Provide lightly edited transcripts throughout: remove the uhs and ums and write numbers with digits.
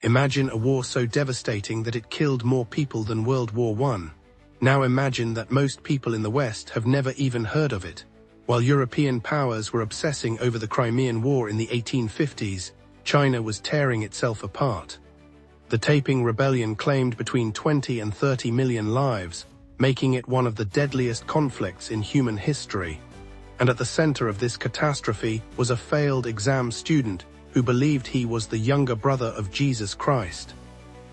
Imagine a war so devastating that it killed more people than World War I. Now imagine that most people in the West have never even heard of it. While European powers were obsessing over the Crimean War in the 1850s, China was tearing itself apart. The Taiping Rebellion claimed between 20 and 30 million lives, making it one of the deadliest conflicts in human history. And at the center of this catastrophe was a failed exam student who believed he was the younger brother of Jesus Christ.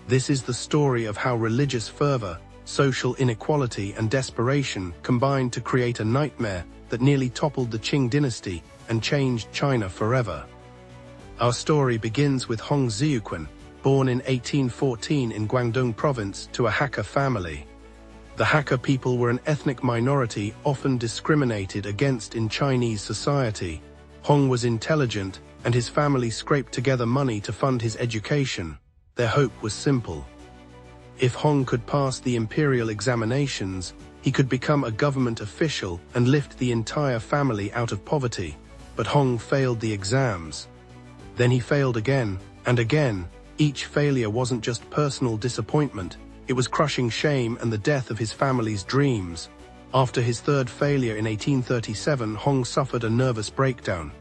This is the story of how religious fervor, social inequality, and desperation combined to create a nightmare that nearly toppled the Qing dynasty and changed China forever. Our story begins with Hong Xiuquan, born in 1814 in Guangdong province to a Hakka family. The Hakka people were an ethnic minority often discriminated against in Chinese society. Hong was intelligent, and his family scraped together money to fund his education. Their hope was simple. If Hong could pass the imperial examinations, he could become a government official and lift the entire family out of poverty. But Hong failed the exams. Then he failed again, and again. Each failure wasn't just personal disappointment, it was crushing shame and the death of his family's dreams. After his third failure in 1837, Hong suffered a nervous breakdown.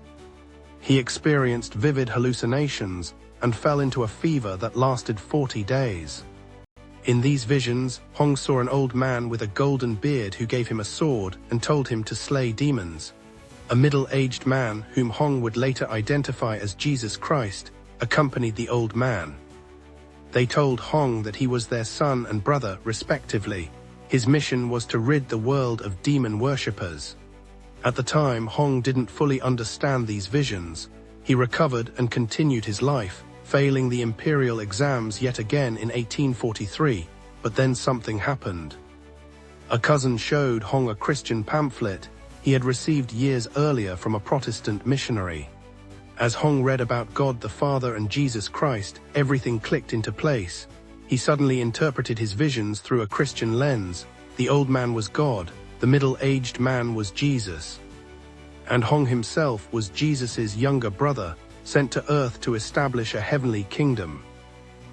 He experienced vivid hallucinations and fell into a fever that lasted 40 days. In these visions, Hong saw an old man with a golden beard who gave him a sword and told him to slay demons. A middle-aged man, whom Hong would later identify as Jesus Christ, accompanied the old man. They told Hong that he was their son and brother, respectively. His mission was to rid the world of demon worshippers. At the time, Hong didn't fully understand these visions. He recovered and continued his life, failing the imperial exams yet again in 1843, but then something happened. A cousin showed Hong a Christian pamphlet he had received years earlier from a Protestant missionary. As Hong read about God the Father and Jesus Christ, everything clicked into place. He suddenly interpreted his visions through a Christian lens. The old man was God, the middle-aged man was Jesus. And Hong himself was Jesus's younger brother, sent to Earth to establish a heavenly kingdom.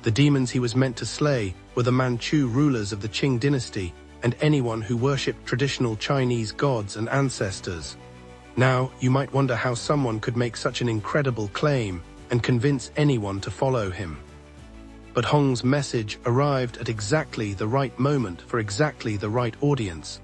The demons he was meant to slay were the Manchu rulers of the Qing dynasty and anyone who worshipped traditional Chinese gods and ancestors. Now, you might wonder how someone could make such an incredible claim and convince anyone to follow him. But Hong's message arrived at exactly the right moment for exactly the right audience.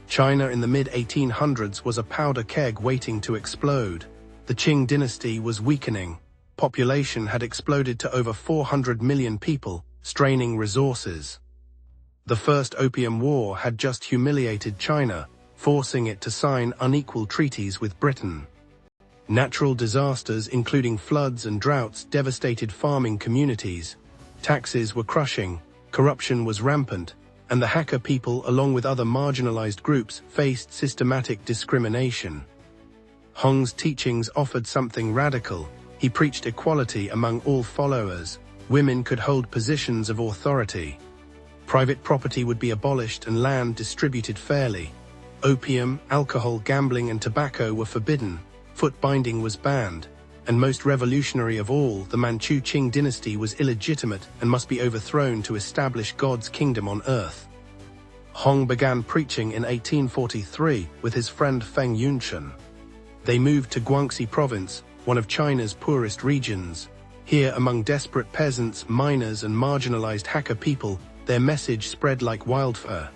China in the mid-1800s was a powder keg waiting to explode. The Qing dynasty was weakening. Population had exploded to over 400 million people, straining resources. The First Opium War had just humiliated China, forcing it to sign unequal treaties with Britain. Natural disasters, including floods and droughts, devastated farming communities. Taxes were crushing, corruption was rampant, and the Hakka people, along with other marginalized groups, faced systematic discrimination. Hong's teachings offered something radical. He preached equality among all followers. Women could hold positions of authority. Private property would be abolished and land distributed fairly. Opium, alcohol, gambling, and tobacco were forbidden. Foot binding was banned. And most revolutionary of all, the Manchu Qing dynasty was illegitimate and must be overthrown to establish God's kingdom on earth. Hong began preaching in 1843 with his friend Feng Yunshan. They moved to Guangxi province, one of China's poorest regions. Here, among desperate peasants, miners, and marginalized Hakka people, their message spread like wildfire.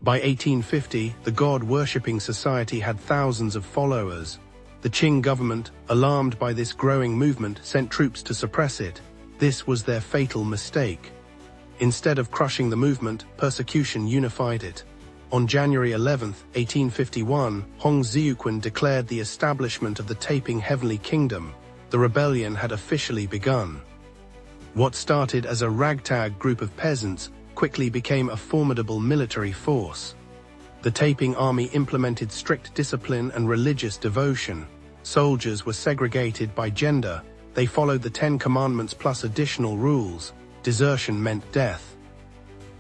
By 1850, the God-worshipping society had thousands of followers. The Qing government, alarmed by this growing movement, sent troops to suppress it. This was their fatal mistake. Instead of crushing the movement, persecution unified it. On January 11, 1851, Hong Xiuquan declared the establishment of the Taiping Heavenly Kingdom. The rebellion had officially begun. What started as a ragtag group of peasants quickly became a formidable military force. The Taiping army implemented strict discipline and religious devotion. Soldiers were segregated by gender. They followed the 10 Commandments plus additional rules. Desertion meant death.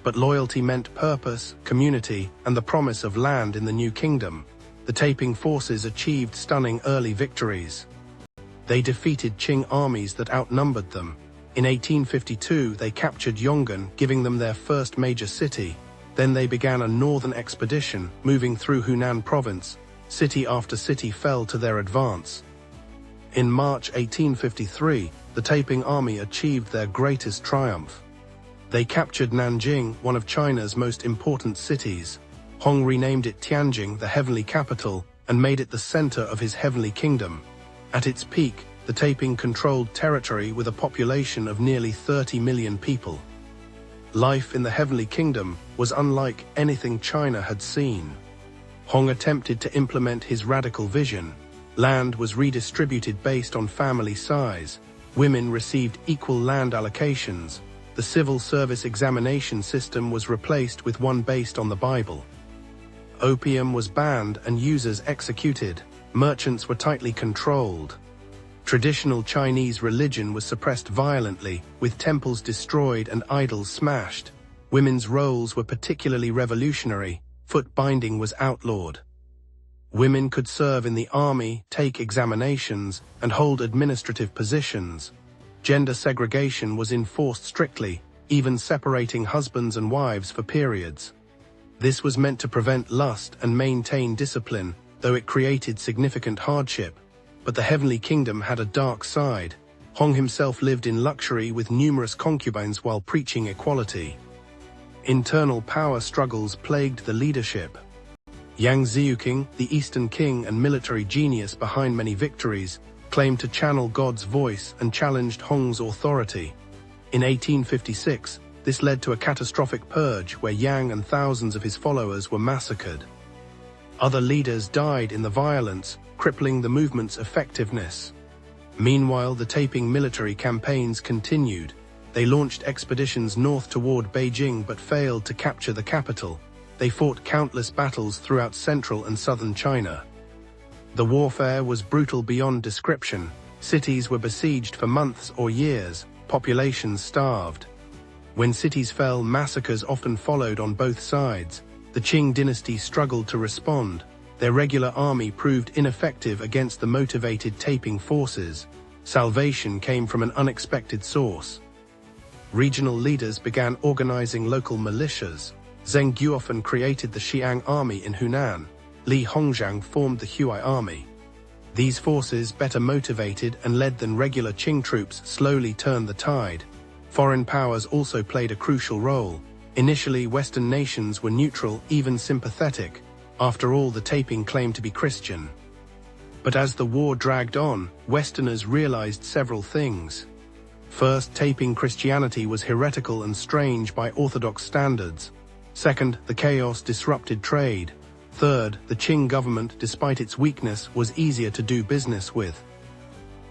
But loyalty meant purpose, community, and the promise of land in the new kingdom. The Taiping forces achieved stunning early victories. They defeated Qing armies that outnumbered them. In 1852, they captured Yongan, giving them their first major city. Then they began a northern expedition, moving through Hunan province. City after city fell to their advance. In March 1853, the Taiping army achieved their greatest triumph. They captured Nanjing, one of China's most important cities. Hong renamed it Tianjin, the heavenly capital, and made it the center of his heavenly kingdom. At its peak, the Taiping controlled territory with a population of nearly 30 million people. Life in the heavenly kingdom was unlike anything China had seen. Hong attempted to implement his radical vision. Land was redistributed based on family size. Women received equal land allocations. The civil service examination system was replaced with one based on the Bible. Opium was banned and users executed. Merchants were tightly controlled. Traditional Chinese religion was suppressed violently, with temples destroyed and idols smashed. Women's roles were particularly revolutionary. Foot binding was outlawed. Women could serve in the army, take examinations, and hold administrative positions. Gender segregation was enforced strictly, even separating husbands and wives for periods. This was meant to prevent lust and maintain discipline, though it created significant hardship. But the heavenly kingdom had a dark side. Hong himself lived in luxury with numerous concubines while preaching equality. Internal power struggles plagued the leadership. Yang Ziuqing, the Eastern king and military genius behind many victories, claimed to channel God's voice and challenged Hong's authority. In 1856, this led to a catastrophic purge where Yang and thousands of his followers were massacred. Other leaders died in the violence, crippling the movement's effectiveness. Meanwhile, the Taiping military campaigns continued. They launched expeditions north toward Beijing but failed to capture the capital. They fought countless battles throughout central and southern China. The warfare was brutal beyond description. Cities were besieged for months or years, populations starved. When cities fell, massacres often followed on both sides. The Qing dynasty struggled to respond. Their regular army proved ineffective against the motivated Taiping forces. Salvation came from an unexpected source. Regional leaders began organizing local militias. Zheng Guofan created the Xiang army in Hunan. Li Hongzhang formed the Huai army. These forces, better motivated and led than regular Qing troops, slowly turned the tide. Foreign powers also played a crucial role. Initially, Western nations were neutral, even sympathetic. After all, the Taiping claimed to be Christian. But as the war dragged on, Westerners realized several things. First, Taiping Christianity was heretical and strange by Orthodox standards. Second, the chaos disrupted trade. Third, the Qing government, despite its weakness, was easier to do business with.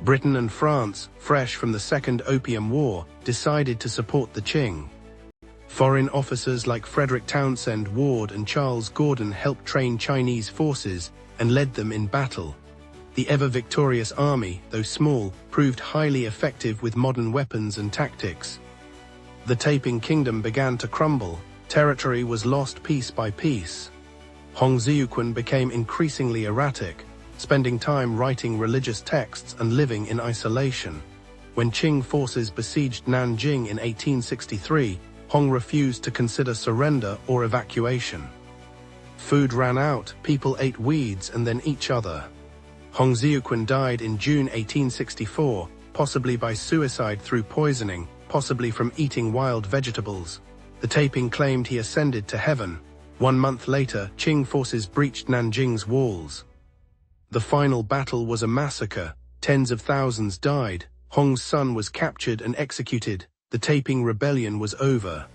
Britain and France, fresh from the Second Opium War, decided to support the Qing. Foreign officers like Frederick Townsend Ward and Charles Gordon helped train Chinese forces and led them in battle. The ever-victorious army, though small, proved highly effective with modern weapons and tactics. The Taiping kingdom began to crumble. Territory was lost piece by piece. Hong Ziuquan became increasingly erratic, spending time writing religious texts and living in isolation. When Qing forces besieged Nanjing in 1863, Hong refused to consider surrender or evacuation. Food ran out, people ate weeds and then each other. Hong Ziuquan died in June 1864, possibly by suicide through poisoning, possibly from eating wild vegetables. The Taiping claimed he ascended to heaven. 1 month later, Qing forces breached Nanjing's walls. The final battle was a massacre. Tens of thousands died. Hong's son was captured and executed. The Taiping Rebellion was over.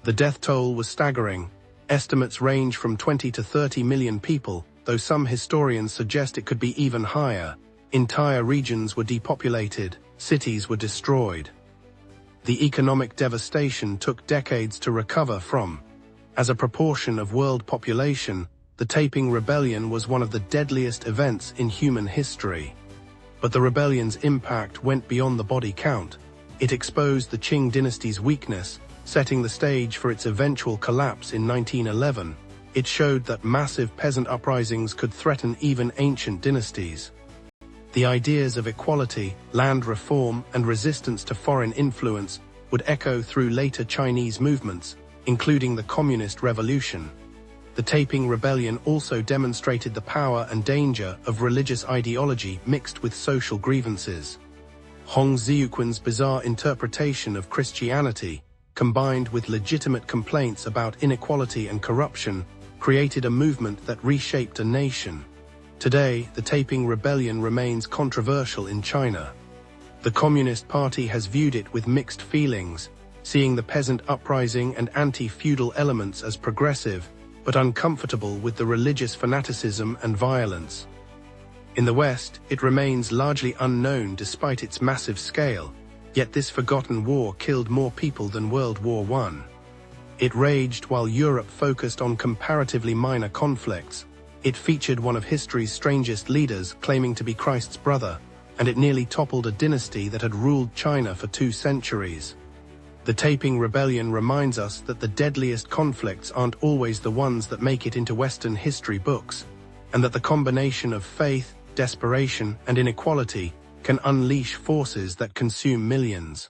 The death toll was staggering. Estimates range from 20 to 30 million people, though some historians suggest it could be even higher. Entire regions were depopulated, cities were destroyed. The economic devastation took decades to recover from. As a proportion of world population, the Taiping Rebellion was one of the deadliest events in human history. But the rebellion's impact went beyond the body count. It exposed the Qing dynasty's weakness, setting the stage for its eventual collapse in 1911. It showed that massive peasant uprisings could threaten even ancient dynasties. The ideas of equality, land reform, and resistance to foreign influence would echo through later Chinese movements, including the Communist Revolution. The Taiping Rebellion also demonstrated the power and danger of religious ideology mixed with social grievances. Hong Xiuquan's bizarre interpretation of Christianity, combined with legitimate complaints about inequality and corruption, created a movement that reshaped a nation. Today, the Taiping Rebellion remains controversial in China. The Communist Party has viewed it with mixed feelings, seeing the peasant uprising and anti-feudal elements as progressive, but uncomfortable with the religious fanaticism and violence. In the West, it remains largely unknown despite its massive scale, yet this forgotten war killed more people than World War I. It raged while Europe focused on comparatively minor conflicts. It featured one of history's strangest leaders claiming to be Christ's brother, and it nearly toppled a dynasty that had ruled China for 2 centuries. The Taiping Rebellion reminds us that the deadliest conflicts aren't always the ones that make it into Western history books, and that the combination of faith, desperation, and inequality can unleash forces that consume millions.